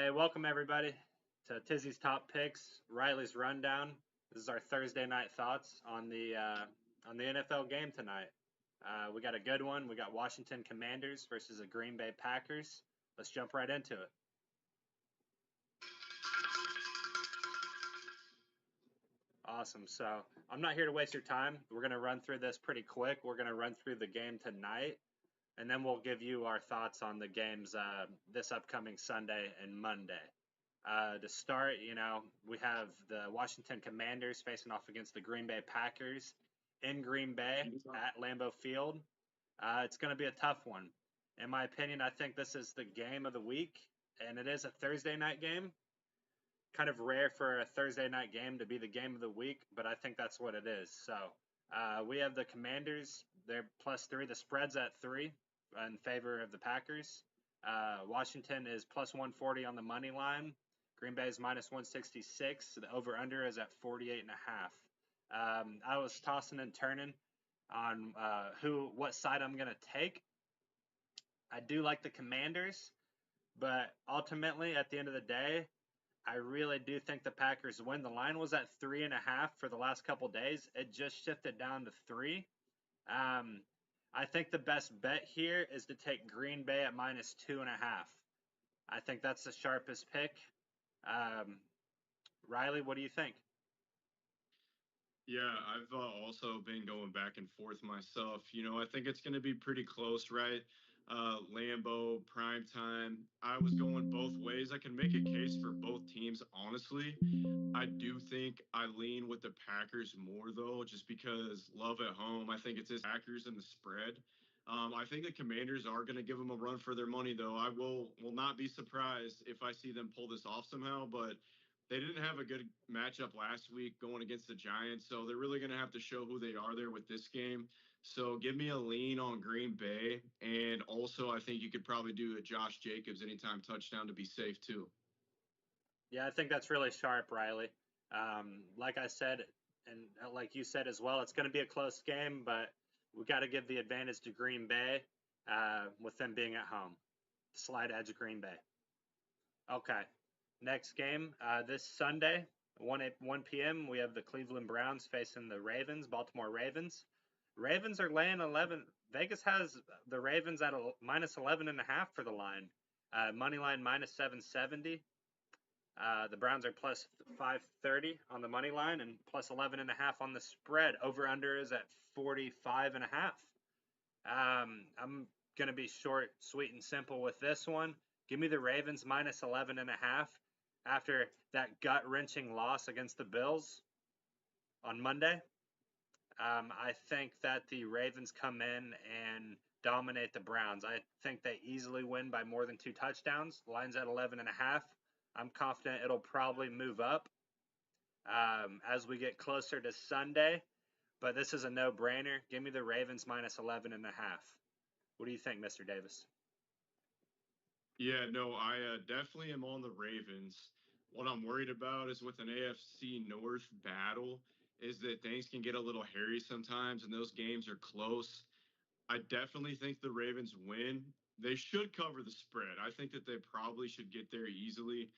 Hey, welcome everybody to Tizzy's Top Picks, Riley's Rundown. This is our Thursday night thoughts on the NFL game tonight. We got a good one. We got Washington Commanders versus the Green Bay Packers. Let's jump right into it. Awesome. So I'm not here to waste your time. We're going to run through this pretty quick. We're going to run through the game tonight, and then we'll give you our thoughts on the games this upcoming Sunday and Monday. To start, we have the Washington Commanders facing off against the Green Bay Packers in Green Bay at Lambeau Field. It's going to be a tough one. In my opinion, I think this is the game of the week, and it is a Thursday night game. Kind of rare for a Thursday night game to be the game of the week, but I think that's what it is. So we have the Commanders. They're +3. The spread's at 3 in favor of the Packers. Washington is +140 on the money line. Green Bay is -166. The over/under is at 48.5. I was tossing and turning on what side I'm going to take. I do like the Commanders, but ultimately, at the end of the day, I really do think the Packers win. The line was at 3.5 for the last couple days. It just shifted down to 3. I think the best bet here is to take Green Bay at -2.5. I think that's the sharpest pick. Riley, what do you think? Yeah, I've also been going back and forth myself. I think it's going to be pretty close, right? Lambeau, prime time. I was going both ways. I can make a case for both teams, honestly. I do think I lean with the Packers more, though, just because love at home. I think it's his Packers and the spread. I think the Commanders are going to give them a run for their money, though. I will not be surprised if I see them pull this off somehow, but they didn't have a good matchup last week going against the Giants, so they're really going to have to show who they are there with this game. So give me a lean on Green Bay, and also I think you could probably do a Josh Jacobs anytime touchdown to be safe too. Yeah, I think that's really sharp, Riley. Like I said, and like you said as well, it's going to be a close game, but we got to give the advantage to Green Bay with them being at home. Slight edge of Green Bay. Okay. Next game this Sunday, 1 p.m. We have the Cleveland Browns facing the Ravens, Baltimore Ravens. Ravens are laying 11. Vegas has the Ravens at -11.5 for the line. Money line -770. The Browns are +530 on the money line and +11.5 on the spread. Over under is at 45.5. I'm gonna be short, sweet, and simple with this one. Give me the Ravens -11.5 after that gut-wrenching loss against the Bills on Monday. I think that the Ravens come in and dominate the Browns. I think they easily win by more than 2 touchdowns. Line's at 11.5. I'm confident it'll probably move up as we get closer to Sunday, but this is a no-brainer. Give me the Ravens -11.5. What do you think, Mr. Davis? Yeah, no, I definitely am on the Ravens. What I'm worried about is with an AFC North battle is that things can get a little hairy sometimes, and those games are close. I definitely think the Ravens win. They should cover the spread. I think that they probably should get there easily.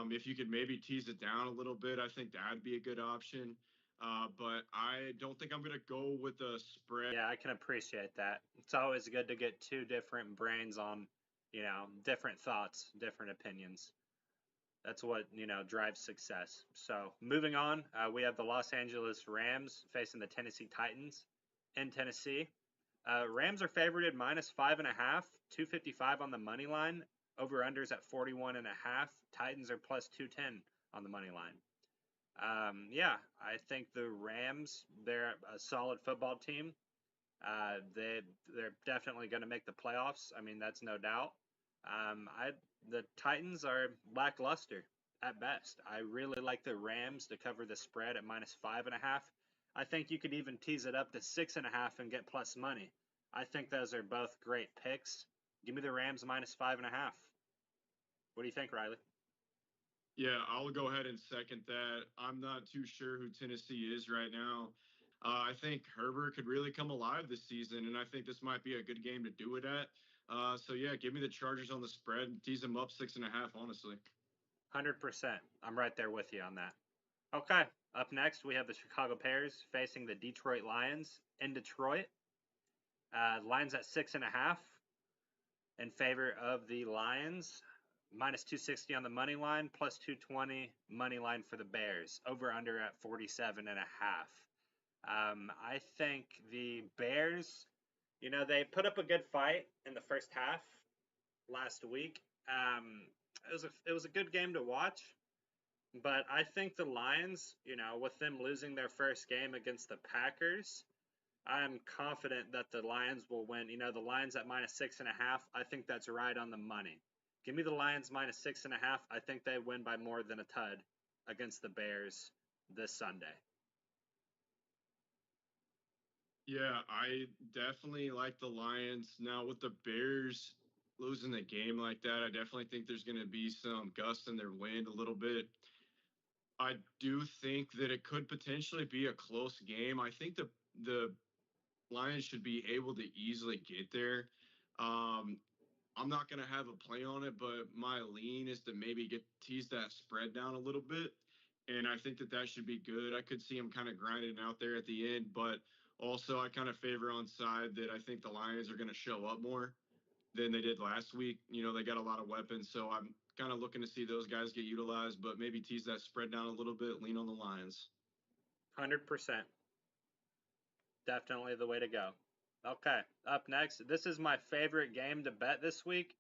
If you could maybe tease it down a little bit, I think that'd be a good option. But I don't think I'm going to go with the spread. Yeah, I can appreciate that. It's always good to get 2 different brains on, different thoughts, different opinions. That's what, drives success. So moving on, we have the Los Angeles Rams facing the Tennessee Titans in Tennessee. Rams are favored at -5.5, 255 on the money line. Over unders at 41.5. Titans are +210 on the money line. Yeah, I think the Rams, they're a solid football team. They're definitely going to make the playoffs. I mean, that's no doubt. The Titans are lackluster at best. I really like the Rams to cover the spread at -5.5. I think you could even tease it up to 6.5 and get plus money. I think those are both great picks. Give me the Rams -5.5. What do you think, Riley? Yeah, I'll go ahead and second that. I'm not too sure who Tennessee is right now. I think Herbert could really come alive this season, and I think this might be a good game to do it at. So yeah, give me the Chargers on the spread. Tease them up 6.5. Honestly. 100%. I'm right there with you on that. Okay, up next we have the Chicago Bears facing the Detroit Lions in Detroit. Lions at 6.5 in favor of the Lions. Minus 260 on the money line, plus 220 money line for the Bears. Over under at 47.5. I think the Bears, they put up a good fight in the first half last week. It was a good game to watch, but I think the Lions, with them losing their first game against the Packers, I'm confident that the Lions will win. The Lions at minus 6.5. I think that's right on the money. Give me the Lions minus 6.5. I think they win by more than a tud against the Bears this Sunday. Yeah, I definitely like the Lions. Now with the Bears losing the game like that, I definitely think there's going to be some gust in their wind a little bit. I do think that it could potentially be a close game. I think the Lions should be able to easily get there. Um, I'm not going to have a play on it, but my lean is to maybe tease that spread down a little bit. And I think that that should be good. I could see them kind of grinding out there at the end, but also I kind of favor on side that I think the Lions are going to show up more than they did last week. They got a lot of weapons, so I'm kind of looking to see those guys get utilized, but maybe tease that spread down a little bit, lean on the Lions. 100%. Definitely the way to go. Okay, up next. This is my favorite game to bet this week.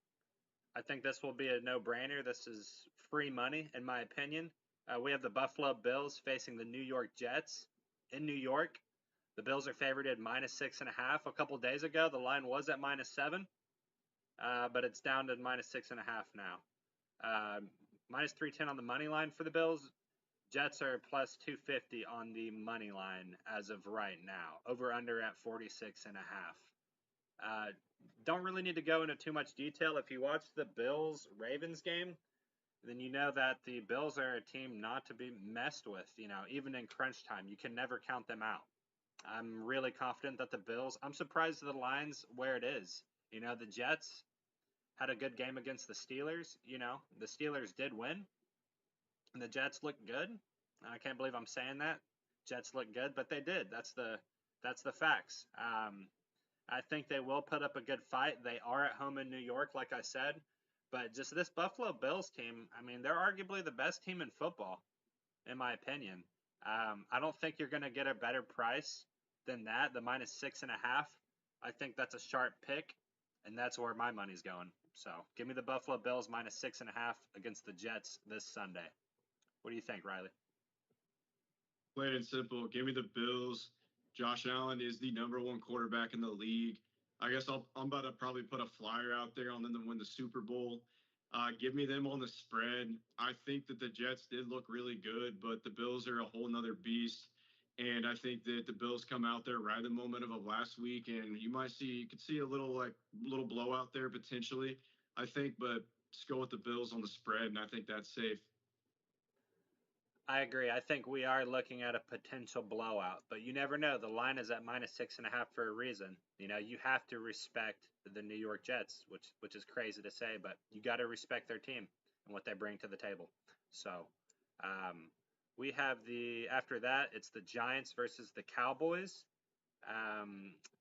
I think this will be a no-brainer. This is free money, in my opinion. We have the Buffalo Bills facing the New York Jets in New York. The Bills are favored at minus 6.5. A couple days ago, the line was at minus 7, but it's down to minus 6.5 now. Minus 310 on the money line for the Bills. Jets are plus 250 on the money line as of right now. Over under at 46.5. Don't really need to go into too much detail. If you watch the Bills Ravens game, then you know that the Bills are a team not to be messed with. Even in crunch time, you can never count them out. I'm really confident that the Bills. I'm surprised the line's where it is. The Jets had a good game against the Steelers. The Steelers did win, and the Jets looked good. I can't believe I'm saying that. Jets look good, but they did. That's the facts. I think they will put up a good fight. They are at home in New York, like I said. But just this Buffalo Bills team, I mean, they're arguably the best team in football, in my opinion. I don't think you're going to get a better price than that, the minus 6.5. I think that's a sharp pick, and that's where my money's going. So give me the Buffalo Bills minus 6.5 against the Jets this Sunday. What do you think, Riley? Plain and simple. Give me the Bills. Josh Allen is the number one quarterback in the league. I guess I'm about to probably put a flyer out there on them to win the Super Bowl. Give me them on the spread. I think that the Jets did look really good, but the Bills are a whole nother beast. And I think that the Bills come out there, ride the momentum of last week, and you could see a little blowout there potentially. I think, but just go with the Bills on the spread, and I think that's safe. I agree. I think we are looking at a potential blowout, but you never know. The line is at minus 6.5 for a reason. You have to respect the New York Jets, which is crazy to say, but you got to respect their team and what they bring to the table. So, we have after that, it's the Giants versus the Cowboys.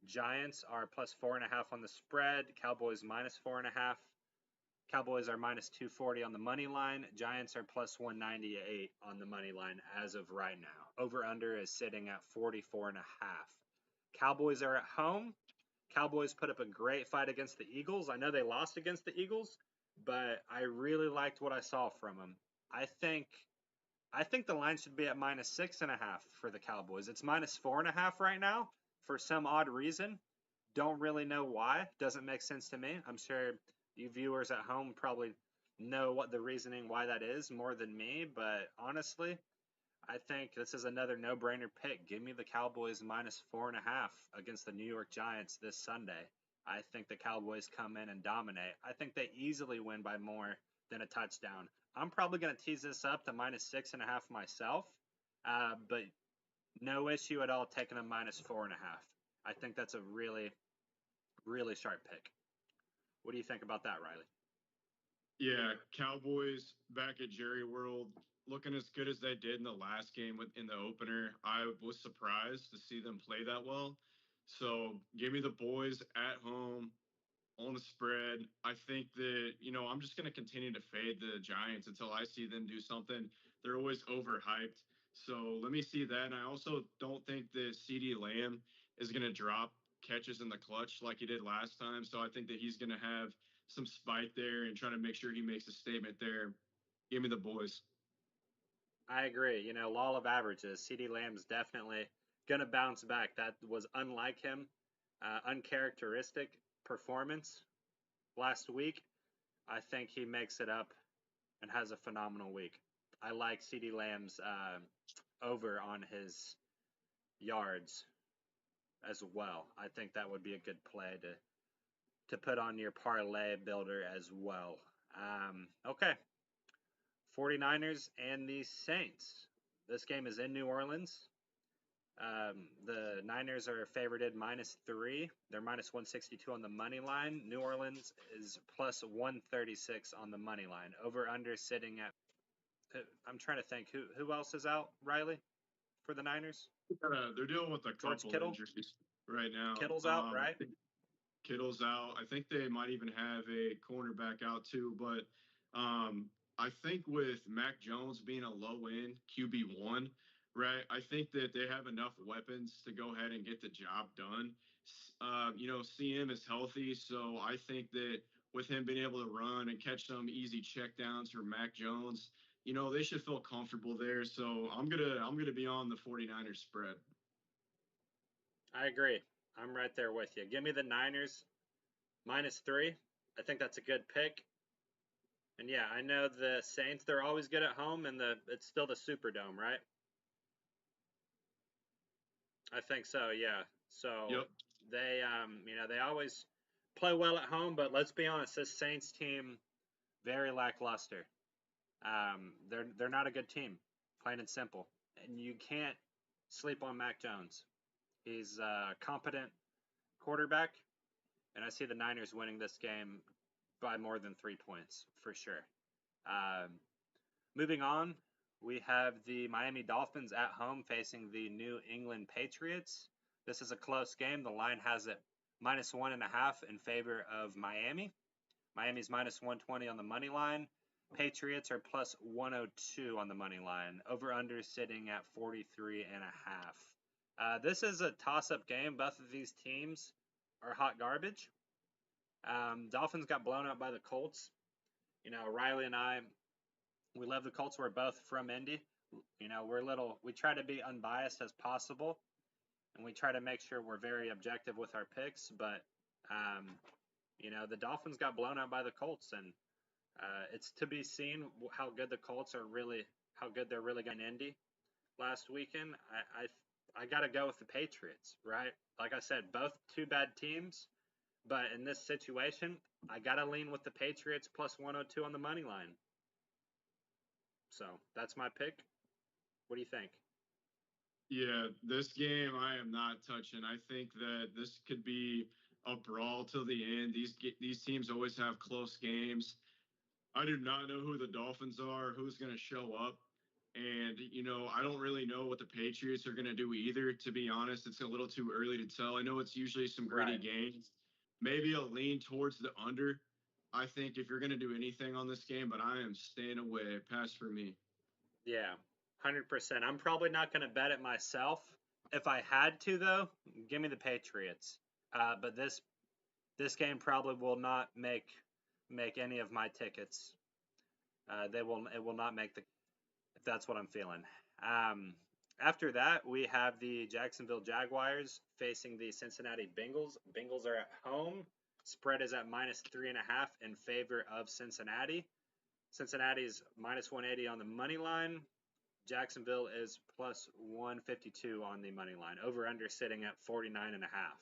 Giants are plus 4.5 on the spread. Cowboys minus 4.5. Cowboys are minus 240 on the money line. Giants are plus 198 on the money line as of right now. Over under is sitting at 44.5. Cowboys are at home. Cowboys put up a great fight against the Eagles. I know they lost against the Eagles, but I really liked what I saw from them. I think the line should be at minus 6.5 for the Cowboys. It's minus 4.5 right now for some odd reason. Don't really know why. Doesn't make sense to me. I'm sure you viewers at home probably know what the reasoning why that is more than me, but honestly, I think this is another no-brainer pick. Give me the Cowboys minus 4.5 against the New York Giants this Sunday. I think the Cowboys come in and dominate. I think they easily win by more than a touchdown. I'm probably going to tease this up to minus 6.5 myself, but no issue at all taking a minus 4.5. I think that's a really, really sharp pick. What do you think about that, Riley? Yeah, Cowboys back at Jerry World looking as good as they did in the last game in the opener. I was surprised to see them play that well. So give me the boys at home on the spread. I think that, I'm just going to continue to fade the Giants until I see them do something. They're always overhyped. So let me see that. And I also don't think that CD Lamb is going to drop catches in the clutch like he did last time. So I think that he's going to have some spite there and try to make sure he makes a statement there. Give me the boys. I agree. Law of averages. CD Lamb's definitely going to bounce back. That was unlike him, uncharacteristic performance last week. I think he makes it up and has a phenomenal week. I like CD Lamb's over on his yards as well. I think that would be a good play to put on your parlay builder as well. Okay, 49ers and the Saints. This game is in New Orleans. The Niners are favored -3. They're -162 on the money line. New Orleans is +136 on the money line. Over under sitting at. I'm trying to think who else is out, Riley, for the Niners. They're dealing with a George couple Kittle. injuries right now. Kittle's out, I right? think Kittle's out. I think they might even have a cornerback out too. But I think with Mac Jones being a low end QB1, right? I think that they have enough weapons to go ahead and get the job done. CM is healthy, so I think that with him being able to run and catch some easy checkdowns for Mac Jones, they should feel comfortable there. So I'm gonna be on the 49ers spread. I agree. I'm right there with you. Give me the Niners -3. I think that's a good pick. And yeah, I know the Saints, they're always good at home, and it's still the Superdome, right? I think so, yeah. So Yep. they always play well at home, but let's be honest, this Saints team very lackluster. They're not a good team, plain and simple. And you can't sleep on Mac Jones. He's a competent quarterback, and I see the Niners winning this game by more than 3 points for sure. Um, Moving on, we have the Miami Dolphins at home facing the New England Patriots. This is a close game. The line has it -1.5 in favor of Miami. Miami's -120 on the money line. Patriots are +102 on the money line. Over under sitting at 43.5. This is a toss-up game. Both of these teams are hot garbage. Dolphins got blown out by the Colts. Riley and I, we love the Colts. We're both from Indy. We try to be unbiased as possible, and we try to make sure we're very objective with our picks. But, the Dolphins got blown out by the Colts, and it's to be seen how good the Colts are really, how good they're really going in Indy last weekend. I got to go with the Patriots, right? Like I said, both two bad teams, but in this situation, I got to lean with the Patriots +102 on the money line. So that's my pick. What do you think? Yeah, this game I am not touching. I think that this could be a brawl till the end. These teams always have close games. I do not know who the Dolphins are, who's going to show up. And, I don't really know what the Patriots are going to do either. To be honest, it's a little too early to tell. I know it's usually some gritty Right. games. Maybe a lean towards the under. I think if you're going to do anything on this game, but I am staying away. Pass for me. Yeah, 100%. I'm probably not going to bet it myself. If I had to, though, give me the Patriots. But this game probably will not make any of my tickets. It will not make the if that's what I'm feeling. After that, we have the Jacksonville Jaguars facing the Cincinnati Bengals. Bengals are at home. Spread is at -3.5 in favor of Cincinnati. Cincinnati's -180 on the money line. Jacksonville is +152 on the money line. Over under sitting at 49.5.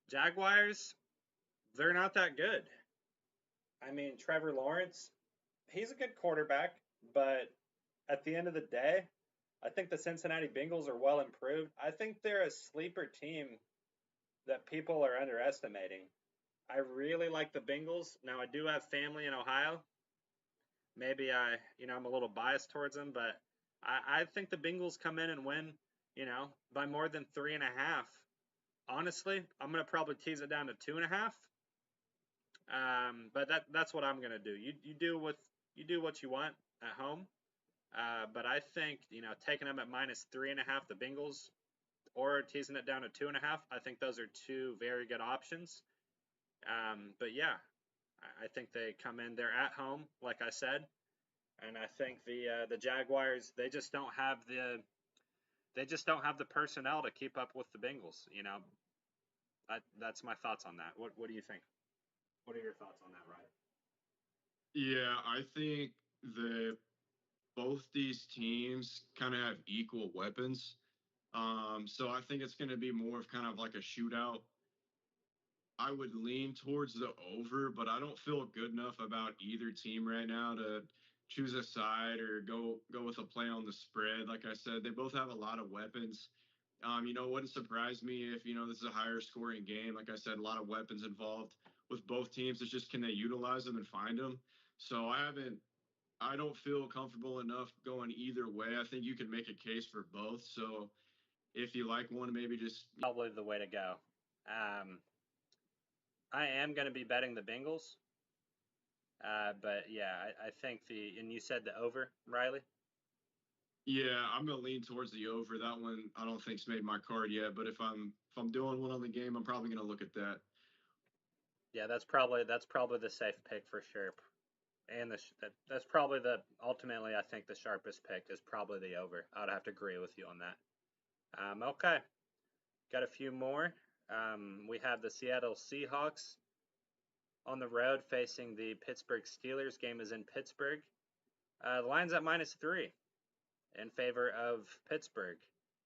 Jaguars, they're not that good. I mean, Trevor Lawrence, he's a good quarterback, but at the end of the day, I think the Cincinnati Bengals are well improved. I think they're a sleeper team that people are underestimating. I really like the Bengals. Now I do have family in Ohio. Maybe I'm a little biased towards them, but I think the Bengals come in and win, by more than 3.5. Honestly, I'm gonna probably tease it down to 2.5. But that's what I'm gonna do. You do what you want at home. But I think taking them at -3.5, the Bengals, or teasing it down to 2.5. I think those are two very good options. But yeah, I think they come in. They're at home, like I said, and I think the Jaguars they just don't have the personnel to keep up with the Bengals. That's my thoughts on that. What do you think? What are your thoughts on that, Ryan? Yeah, I think that both these teams kind of have equal weapons. So I think it's going to be more of kind of like a shootout. I would lean towards the over, but I don't feel good enough about either team right now to choose a side or go with a play on the spread. Like I said, they both have a lot of weapons. It wouldn't surprise me if this is a higher scoring game. Like I said, a lot of weapons involved with both teams. It's just can they utilize them and find them. So I don't feel comfortable enough going either way. I think you can make a case for both. So if you like one, maybe just Probably the way to go. Um, I am going to be betting the Bengals, but yeah, I think and you said the over, Riley. yeah, I'm gonna lean towards the over. That one I don't think's made my card yet, but if I'm doing one on the game, I'm probably gonna look at that. Yeah, that's probably the safe pick for sure. And that's probably ultimately I think the sharpest pick is probably the over. I'd have to agree with you on that. Okay, got a few more. We have the Seattle Seahawks on the road facing the Pittsburgh Steelers. Game is in Pittsburgh. The line's at -3 in favor of Pittsburgh.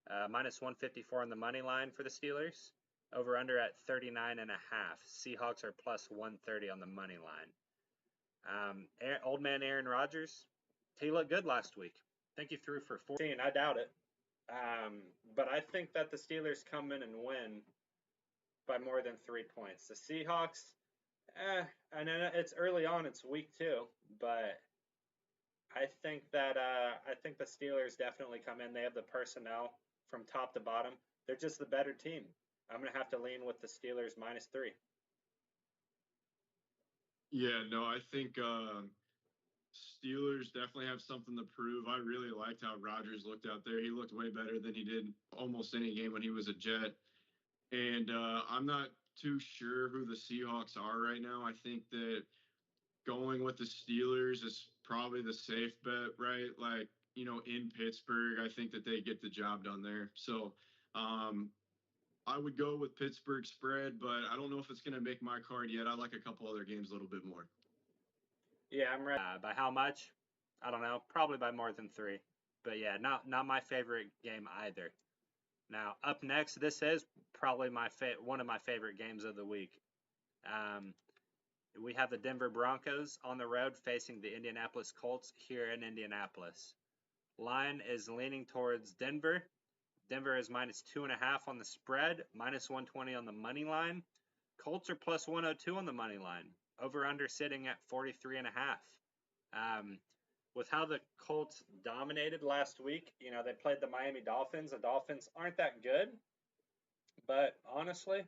-154 on the money line for the Steelers. Over under at 39.5. Seahawks are +130 on the money line. Old man Aaron Rodgers, he looked good last week. I think he threw for 14. I doubt it. But I think that the Steelers come in and win by more than 3 points. The Seahawks, I know it's early on, it's week 2, but I think the Steelers definitely come in. They have the personnel from top to bottom. They're just the better team. I'm gonna have to lean with the Steelers -3. Yeah, no, I think Steelers definitely have something to prove. I really liked how Rodgers looked out there. He looked way better than he did almost any game when he was a Jet. And I'm not too sure who the Seahawks are right now. I think that going with the Steelers is probably the safe bet, right? Like, in Pittsburgh, I think that they get the job done there. So um, I would go with Pittsburgh spread, but I don't know if it's going to make my card yet. I like a couple other games a little bit more. Yeah, I'm ready. By how much? I don't know. Probably by more than 3. But yeah, not my favorite game either. Now up next, this is probably one of my favorite games of the week. Um, we have the Denver Broncos on the road facing the Indianapolis Colts here in Indianapolis. Line is leaning towards Denver. Denver is -2.5 on the spread, -120 on the money line. Colts are +102 on the money line. Over under sitting at 43.5. With how the Colts dominated last week, they played the Miami Dolphins. The Dolphins aren't that good, but honestly,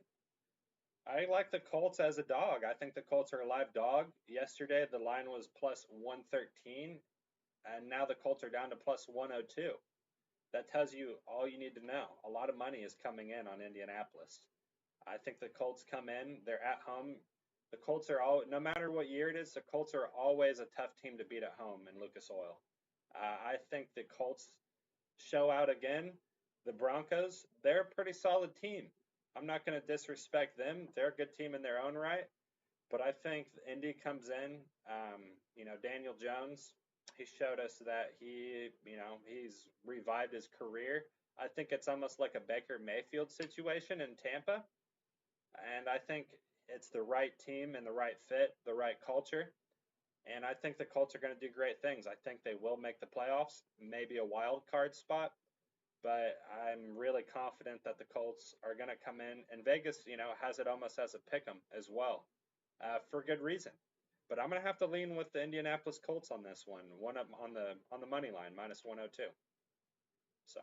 I like the Colts as a dog. I think the Colts are a live dog. Yesterday, the line was +113, and now the Colts are down to +102. That tells you all you need to know. A lot of money is coming in on Indianapolis. I think the Colts come in, they're at home. The Colts are no matter what year it is, the Colts are always a tough team to beat at home in Lucas Oil. I think the Colts show out again. The Broncos, they're a pretty solid team. I'm not going to disrespect them. They're a good team in their own right. But I think Indy comes in. Daniel Jones, he showed us that he's revived his career. I think it's almost like a Baker Mayfield situation in Tampa. And I think it's the right team and the right fit, the right culture. And I think the Colts are going to do great things. I think they will make the playoffs, maybe a wild card spot. but I'm really confident that the Colts are going to come in. And Vegas, has it almost as a pick 'em as well, for good reason. But I'm going to have to lean with the Indianapolis Colts on this one. One up on the money line, minus 102. So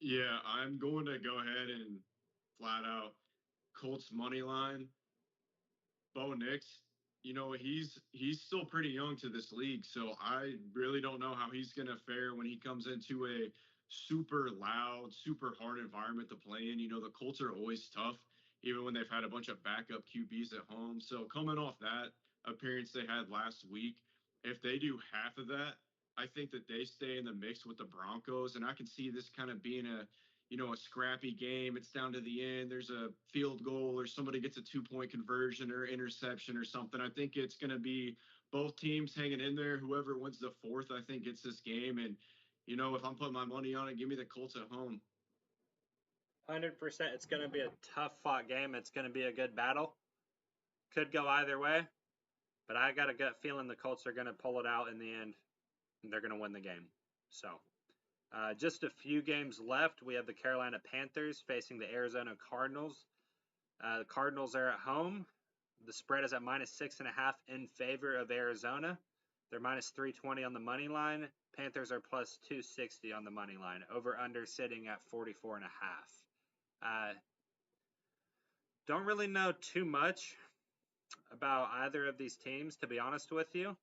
Yeah, I'm going to go ahead and flat out Colts money line. Bo Nix, he's still pretty young to this league, so I really don't know how he's going to fare when he comes into a super loud, super hard environment to play in. The Colts are always tough, even when they've had a bunch of backup QBs at home. So coming off that appearance they had last week, if they do half of that, I think that they stay in the mix with the Broncos, and I can see this kind of being a scrappy game. It's down to the end. There's a field goal or somebody gets a 2-point conversion or interception or something. I think it's going to be both teams hanging in there. Whoever wins the fourth, I think, gets this game. And, if I'm putting my money on it, give me the Colts at home. 100%, it's going to be a tough fought game. It's going to be a good battle. Could go either way, but I got a gut feeling the Colts are going to pull it out in the end, and they're going to win the game. So, just a few games left. We have the Carolina Panthers facing the Arizona Cardinals. The Cardinals are at home. The spread is at minus 6.5 in favor of Arizona. They're minus 320 on the money line. Panthers are plus 260 on the money line. Over under sitting at 44.5. Don't really know too much about either of these teams, to be honest with you.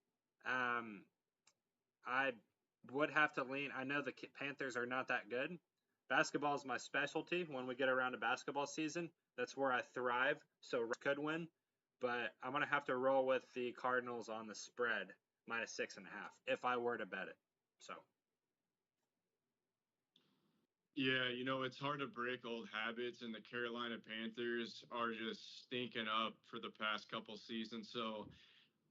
I would have to lean. I know the Panthers are not that good. Basketball is my specialty. When we get around to basketball season, that's where I thrive. So could win, but I'm gonna have to roll with the Cardinals on the spread minus 6.5 if I were to bet it. So Yeah, it's hard to break old habits, and the Carolina Panthers are just stinking up for the past couple seasons. So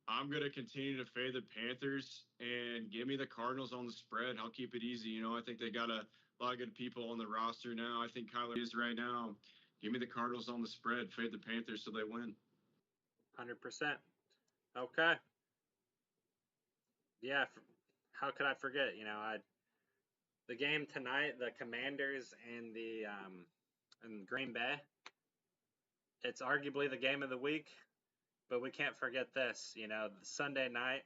I'm going to continue to fade the Panthers and give me the Cardinals on the spread. I'll keep it easy. I think they got a lot of good people on the roster now. I think Kyler is right now. Give me the Cardinals on the spread. Fade the Panthers so they win. 100%. Okay. Yeah. How could I forget? The game tonight, the Commanders and the and Green Bay. It's arguably the game of the week, but we can't forget this. Sunday night.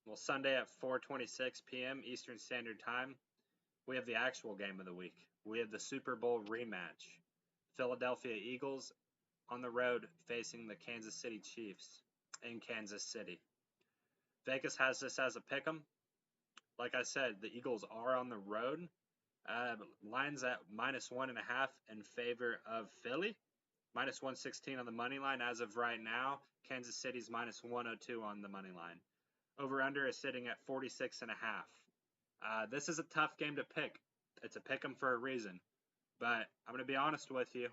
Well, Sunday at 4:26 p.m. Eastern Standard Time, we have the actual game of the week. We have the Super Bowl rematch. Philadelphia Eagles on the road facing the Kansas City Chiefs in Kansas City. Vegas has this as a pick 'em. Like I said, the Eagles are on the road. Lines at minus 1.5 in favor of Philly. Minus 116 on the money line as of right now. Kansas City's minus 102 on the money line. Over under is sitting at 46.5. This is a tough game to pick. It's a pick 'em for a reason. But I'm going to be honest with you.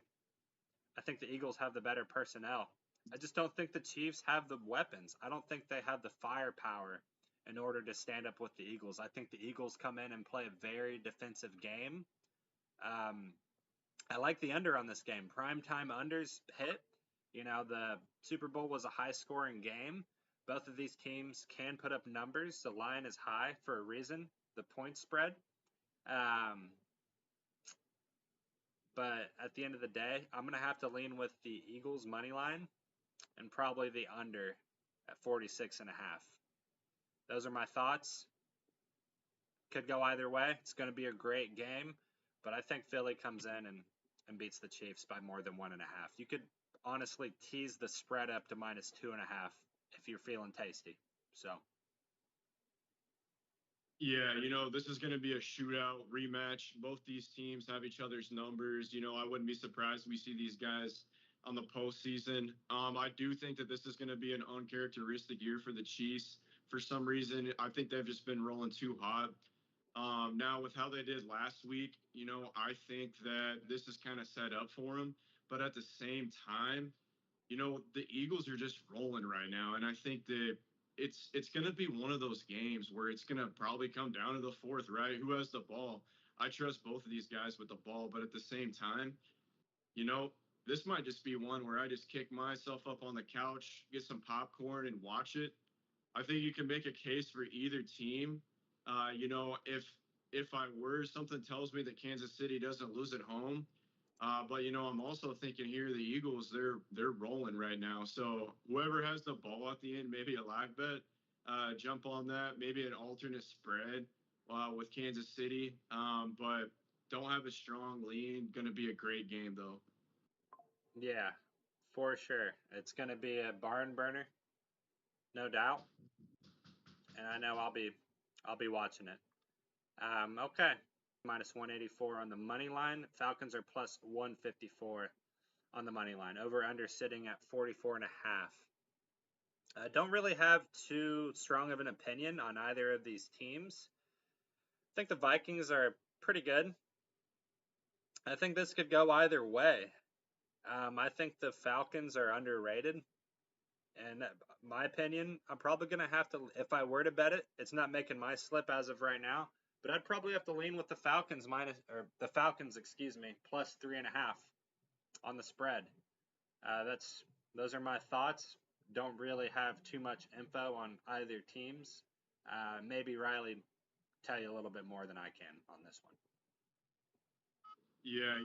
I think the Eagles have the better personnel. I just don't think the Chiefs have the weapons. I don't think they have the firepower in order to stand up with the Eagles. I think the Eagles come in and play a very defensive game. I like the under on this game. Primetime unders hit. The Super Bowl was a high scoring game. Both of these teams can put up numbers. The line is high for a reason, the point spread. But at the end of the day, I'm going to have to lean with the Eagles money line and probably the under at 46.5. Those are my thoughts. Could go either way. It's going to be a great game, but I think Philly comes in and beats the Chiefs by more than 1.5. You could honestly tease the spread up to minus 2.5 if you're feeling tasty. So. Yeah, this is going to be a shootout rematch. Both these teams have each other's numbers. I wouldn't be surprised if we see these guys on the postseason. I do think that this is going to be an uncharacteristic year for the Chiefs. For some reason, I think they've just been rolling too hot. Now, with how they did last week, I think that this is kind of set up for them. But at the same time, the Eagles are just rolling right now. And I think that it's going to be one of those games where it's going to probably come down to the fourth, right? Who has the ball? I trust both of these guys with the ball, but at the same time, this might just be one where I just kick myself up on the couch, get some popcorn, and watch it. I think you can make a case for either team. If if I were, something tells me that Kansas City doesn't lose at home. But I'm also thinking here the Eagles, they're rolling right now. So whoever has the ball at the end, maybe a live bet, jump on that. Maybe an alternate spread with Kansas City. But don't have a strong lean. Going to be a great game though. Yeah, for sure. It's going to be a barn burner, no doubt. And I know I'll be watching it. Okay. Minus 184 on the money line. Falcons are plus 154 on the money line. Over under sitting at 44 and a half. I don't really have too strong of an opinion on either of these teams. I think the Vikings are pretty good. I think this could go either way. I think the Falcons are underrated. And my opinion, I'm probably going to have to, if I were to bet it, it's not making my slip as of right now, but I'd probably have to lean with the Falcons excuse me, plus 3.5 on the spread. Those are my thoughts. Don't really have too much info on either teams. Maybe Riley tell you a little bit more than I can on this one. Yeah,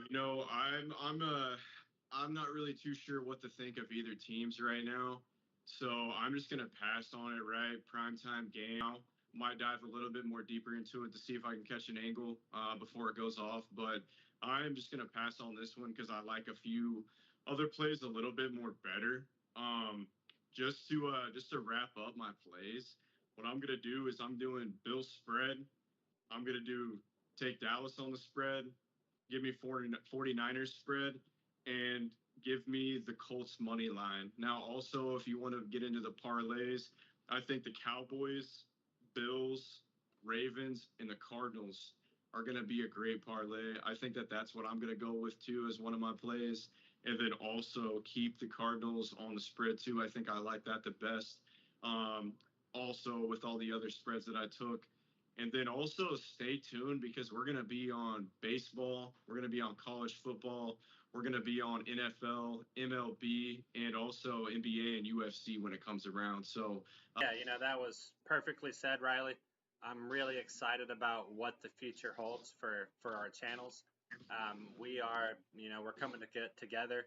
I'm not really too sure what to think of either teams right now. So I'm just gonna pass on it, right? Primetime game. Might dive a little bit more deeper into it to see if I can catch an angle before it goes off. But I'm just gonna pass on this one because I like a few other plays a little bit more better. Um, just to wrap up my plays, what I'm gonna do is I'm doing Bill spread. I'm gonna do take Dallas on the spread, give me 49ers spread, and give me the Colts money line. Now, also, if you want to get into the parlays, I think the Cowboys, Bills, Ravens, and the Cardinals are going to be a great parlay. I think that that's what I'm going to go with too as one of my plays. And then also keep the Cardinals on the spread too. I think I like that the best. Um, Also, with all the other spreads that I took, and then also stay tuned because we're going to be on baseball, we're going to be on college football, we're going to be on NFL, MLB, and also NBA and UFC when it comes around. So, Yeah, that was perfectly said, Riley. I'm really excited about what the future holds for our channels. We're coming to get together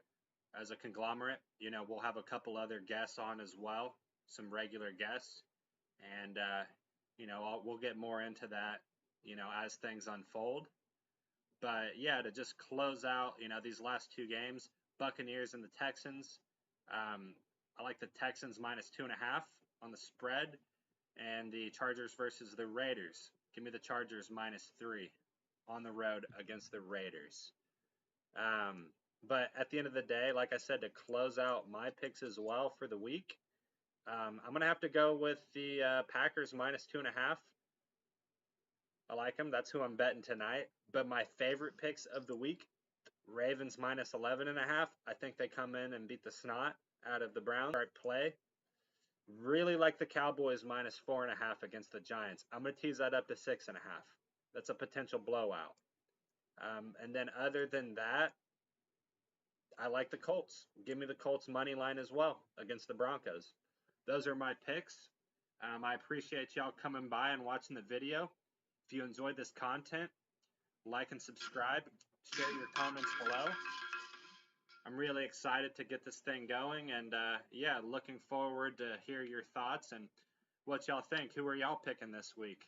as a conglomerate. We'll have a couple other guests on as well, some regular guests, and we'll get more into that, as things unfold. But yeah, to just close out, these last two games, Buccaneers and the Texans. I like the Texans minus 2.5 on the spread, and the Chargers versus the Raiders. Give me the Chargers minus 3 on the road against the Raiders. But at the end of the day, like I said, to close out my picks as well for the week, I'm gonna have to go with the Packers minus 2.5. I like them. That's who I'm betting tonight. But my favorite picks of the week, Ravens minus 11.5. I think they come in and beat the snot out of the Browns. Start play. Really like the Cowboys minus 4.5 against the Giants. I'm going to tease that up to 6.5. That's a potential blowout. And then other than that, I like the Colts. Give me the Colts money line as well against the Broncos. Those are my picks. I appreciate y'all coming by and watching the video. If you enjoyed this content, like and subscribe. Share your comments below. I'm really excited to get this thing going, and yeah, looking forward to hear your thoughts and what y'all think. Who are y'all picking this week?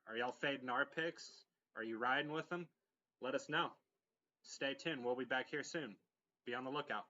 Are y'all fading our picks? Are you riding with them? Let us know. Stay tuned. We'll be back here soon. Be on the lookout.